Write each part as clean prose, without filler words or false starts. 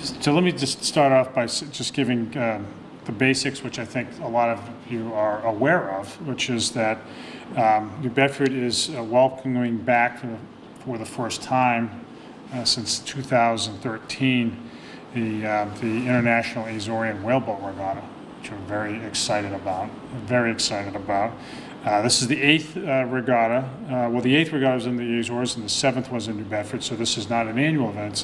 So let me just start off by just giving the basics, which I think a lot of you are aware of, which is that New Bedford is welcoming back for the first time since 2013 the International Azorean Whaleboat Regatta, which we're very excited about. This is the 8th regatta. Well, the 8th regatta was in the Azores, and the 7th was in New Bedford. So this is not an annual event;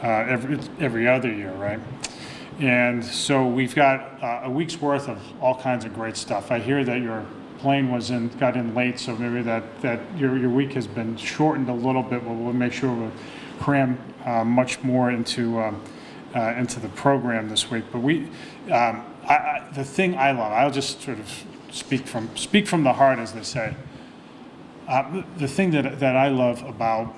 it's every other year, right? And so we've got a week's worth of all kinds of great stuff. I hear that your plane got in late, so maybe that your week has been shortened a little bit. But we'll make sure we cram much more into the program this week. But the thing I love, I'll just sort of speak from the heart, as they say. The thing that I love about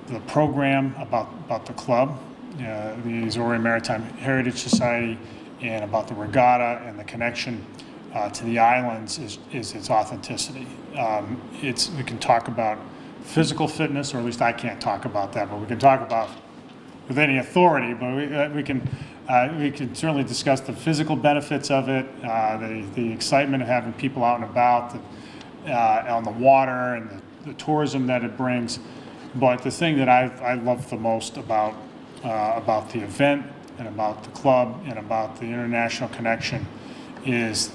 the program, about the club, the Azorean Maritime Heritage Society, and about the regatta and the connection to the islands is its authenticity. We can talk about physical fitness, or at least I can't talk about that, but we can talk about with any authority. But we can certainly discuss the physical benefits of it, the excitement of having people out and about, on the water, and the tourism that it brings. But the thing that I love the most about the event and about the club and about the international connection is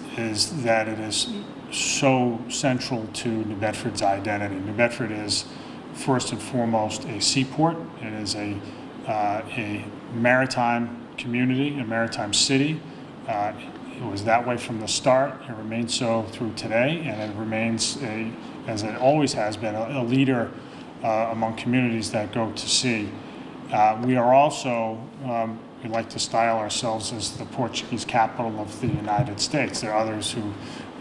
that it is so central to New Bedford's identity. New Bedford is first and foremost a seaport. It is a maritime community, a maritime city. It was that way from the start. It remains so through today, and it remains, as it always has been, a leader among communities that go to sea. We are also, we like to style ourselves as the Portuguese capital of the United States. There are others who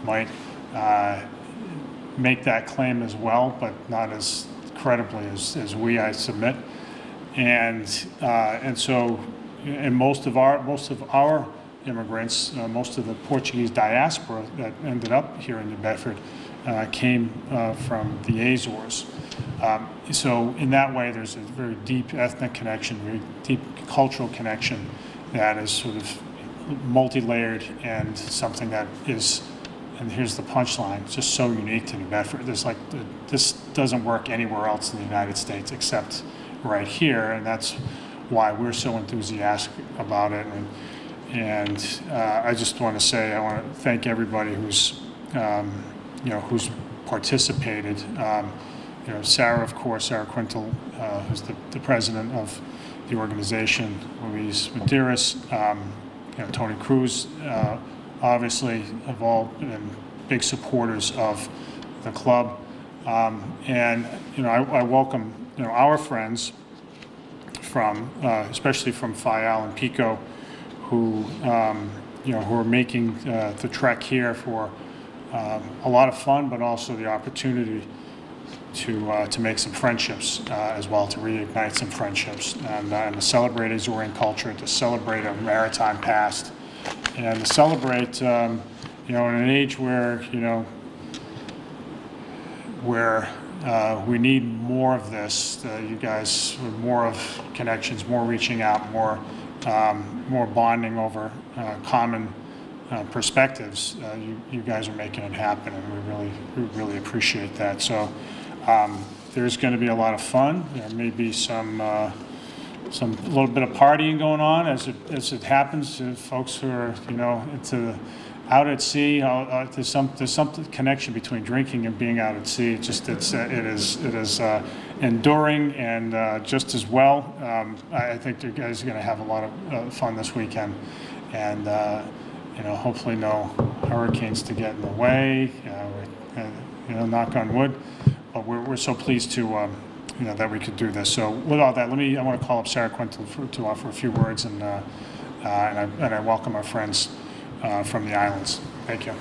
might make that claim as well, but not as credibly as we, I submit. And so, and most of our immigrants, most of the Portuguese diaspora that ended up here in New Bedford came from the Azores. So in that way, there's a very deep ethnic connection, very deep cultural connection that is sort of multi-layered, and something that is, and here's the punchline, just so unique to New Bedford. This doesn't work anywhere else in the United States except right here, and that's why we're so enthusiastic about it. And I just want to say, I want to thank everybody who's participated. Sarah, of course, Sarah Quintal, who's the president of the organization, Louise Medeiros, Tony Cruz, obviously have all been big supporters of the club. And I welcome our friends from, especially from Fayal and Pico, who are making the trek here for a lot of fun, but also the opportunity to make some friendships as well, to reignite some friendships, and to celebrate Azorean culture, to celebrate a maritime past, and to celebrate, in an age where we need more of this. You guys, more of connections, more reaching out, more bonding over common perspectives. You guys are making it happen, and we really appreciate that. So there's going to be a lot of fun. There may be some little bit of partying going on as it happens to folks who are out at sea. There's some connection between drinking and being out at sea. It is enduring, and just as well. I think you guys are going to have a lot of fun this weekend, and hopefully no hurricanes to get in the way. Knock on wood. But we're so pleased to that we could do this. So with all that, I want to call up Sarah Quintal to offer a few words, and I welcome our friends from the islands. Thank you.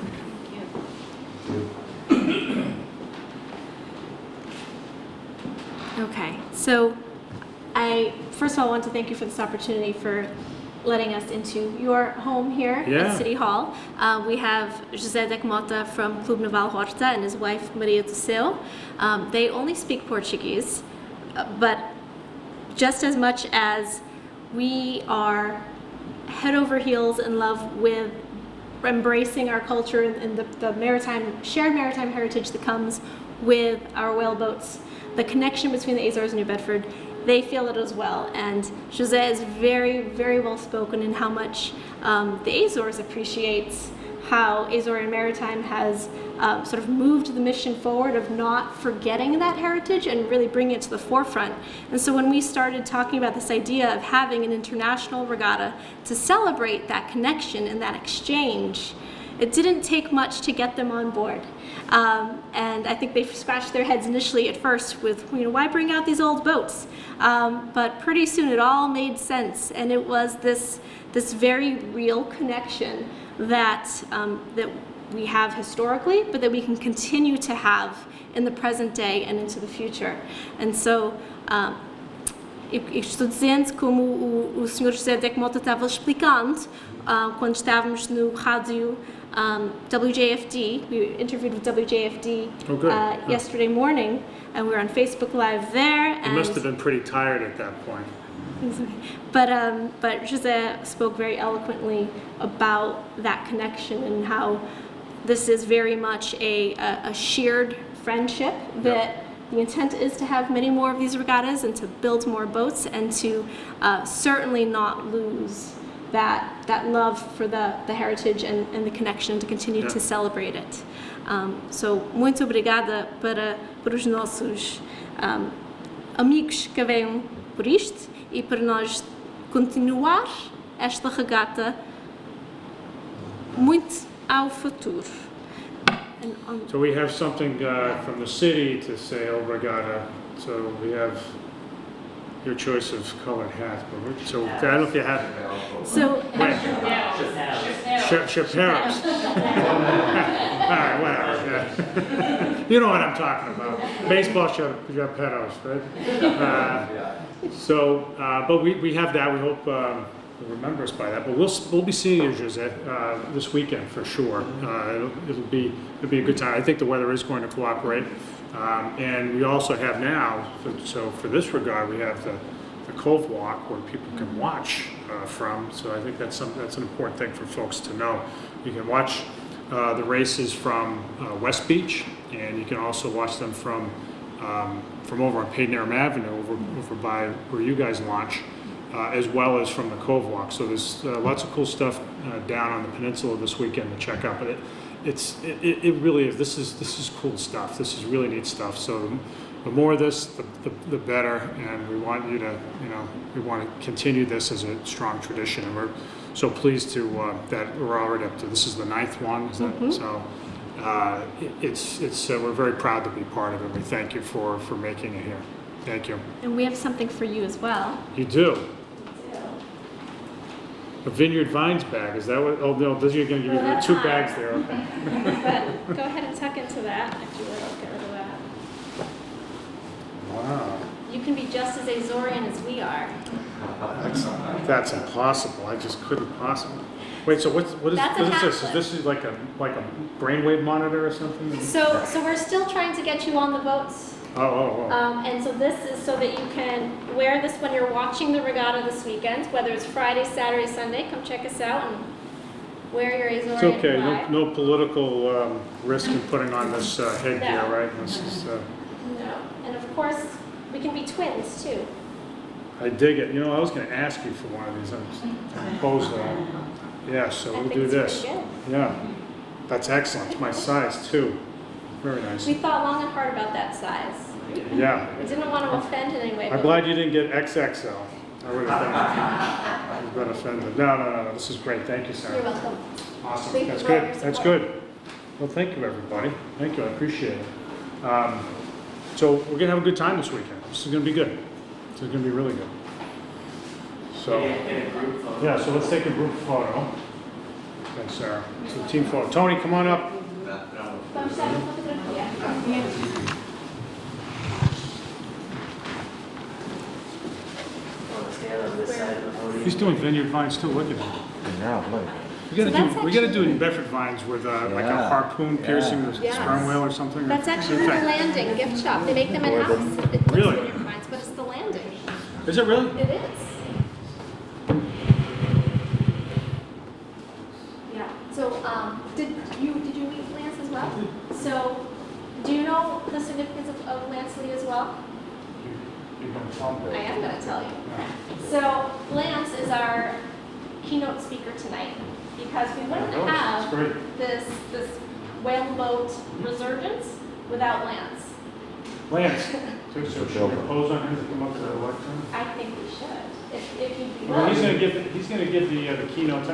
Okay, so I first of all want to thank you for this opportunity for letting us into your home here at City Hall. We have José de Mota from Clube Naval Horta and his wife Maria do Céu. They only speak Portuguese, but just as much as we are head over heels in love with embracing our culture and the shared maritime heritage that comes with our whaleboats, the connection between the Azores and New Bedford. They feel it as well, and José is very, very well spoken in how much the Azores appreciates how Azorean Maritime has sort of moved the mission forward of not forgetting that heritage and really bringing it to the forefront. And so when we started talking about this idea of having an international regatta to celebrate that connection and that exchange, it didn't take much to get them on board. And I think they scratched their heads initially at first with, why bring out these old boats? But pretty soon it all made sense, and it was this very real connection that we have historically, but that we can continue to have in the present day and into the future. And so, estou dizendo, como o Sr. José Decmota estava explicando, quando estávamos no rádio WJFD, we interviewed with WJFD yesterday morning, and we were on Facebook Live there. You must have been pretty tired at that point. But José spoke very eloquently about that connection and how this is very much a shared friendship, that the intent is to have many more of these regattas and to build more boats and to certainly not lose that love for the heritage and the connection, to continue to celebrate it. So, muito obrigada para os nossos amigos que venham por isto e para nós continuar esta regata muito ao futuro. So we have something from the city to say, "Oh, regatta." So we have your choice of colored hat. So I don't know if you have. So. Chaperos. All right, whatever. Yeah. You know what I'm talking about. Baseball chaperos, right? But we have that. We hope you'll remember us by that. But we'll be seeing you, José, this weekend for sure. It'll be a good time. I think the weather is going to cooperate. And we also have now, so for this regard, we have the Cove Walk where people can watch from. So I think that's an important thing for folks to know. You can watch the races from West Beach, and you can also watch them from over on Padenham Avenue, over by where you guys launch, as well as from the Cove Walk. So there's lots of cool stuff down on the peninsula this weekend to check out. But it really is. This is cool stuff. This is really neat stuff. So the more of this, the better. And we want you to, we want to continue this as a strong tradition. And we're so pleased to that we're already up to. This is the 9th one. Is that, so we're very proud to be part of it. We thank you for making it here. Thank you. And we have something for you as well. You do. A Vineyard Vines bag, is that what? Oh no, you're going to give me 2 bags there. Okay. But go ahead and tuck into that if you would. I'll get rid of that. Wow. You can be just as Azorean as we are. That's impossible. I just couldn't possibly. Wait, so what is this? Is this like a brainwave monitor or something? So we're still trying to get you on the boats. Oh. And so this is so that you can wear this when you're watching the regatta this weekend, whether it's Friday, Saturday, Sunday. Come check us out and wear your Azorean It's okay. flag. No political risk in putting on this headgear, No. right? This is, No. And of course, we can be twins too. I dig it. I was going to ask you for one of these. I'm opposed to that. Yeah, so we'll do this. Pretty good. Yeah, that's excellent. It's my size too. Very nice. We thought long and hard about that size. Yeah. We didn't want to offend in any way. I'm glad you didn't get XXL. I would have been offended. No. This is great. Thank you, Sarah. You're welcome. Awesome. Thank That's you for all good. your That's support. good. Well, thank you, everybody. Thank you. I appreciate it. So we're going to have a good time this weekend. This is going to be good. This is going to be really good. So, yeah, so let's take a group photo. Thanks, Sarah. So team photo. Tony, come on up. He's doing Vineyard Vines too. Look at him. Yeah, look. We got to do it in Bedford Vines with like a harpoon piercing the sperm whale or something. That's actually the landing gift shop. They make them in house. It looks Really? Vineyard Vines, but it's the landing. Is it really? It is. well. So, do you know the significance of Lance Lee as well? You're going to tell me. I am going to tell you. So, Lance is our keynote speaker tonight because we wouldn't have this whaleboat resurgence without Lance. Lance, so should we propose on him to come up to the lectern? I think we should. If you'd be Well, willing. he's going to give the keynote.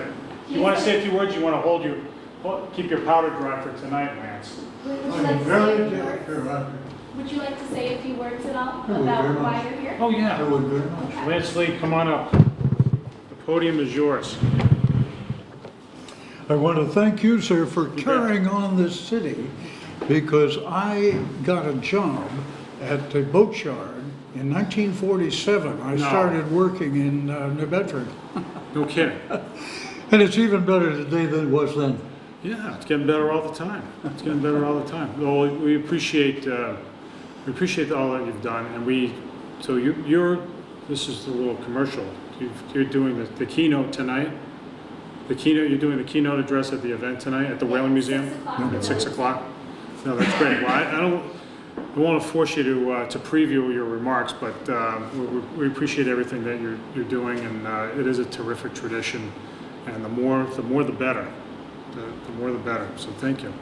You want to say a few words? You want to keep your powder dry for tonight, Lance? Would you like to say a few words? Would you like to say a few words at all about why you're here? Oh, yeah. I would very much. Okay. Lance Lee, come on up. The podium is yours. I want to thank you, sir, for carrying on this city, because I got a job at the boat yard in 1947. I started working in New Bedford. No kidding. And it's even better today than it was then. Yeah, it's getting better all the time. It's getting better all the time. Well, we appreciate all that you've done, and this is a little commercial. You're doing the keynote tonight. You're doing the keynote address at the event tonight at the Whaling Museum at 6 o'clock. No, that's great. Well, I don't want to force you to preview your remarks, but we appreciate everything that you're doing, and it is a terrific tradition. And the more the better. The more the better. So thank you.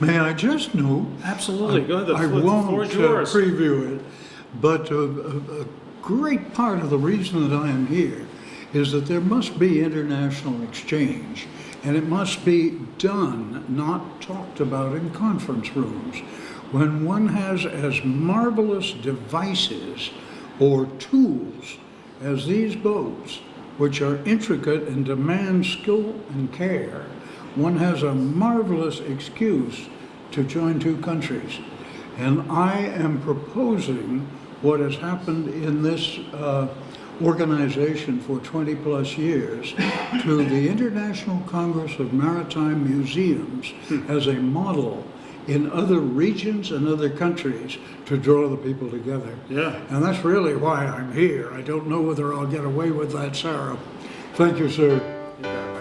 May I just note? Absolutely. Go ahead. I won't preview it, but a great part of the reason that I am here is that there must be international exchange, and it must be done, not talked about in conference rooms. When one has as marvelous devices or tools as these boats, which are intricate and demand skill and care, one has a marvelous excuse to join two countries. And I am proposing what has happened in this organization for 20 plus years to the International Congress of Maritime Museums as a model in other regions and other countries to draw the people together. Yeah. And that's really why I'm here. I don't know whether I'll get away with that, Sarah. Thank you, sir.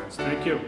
Thank you.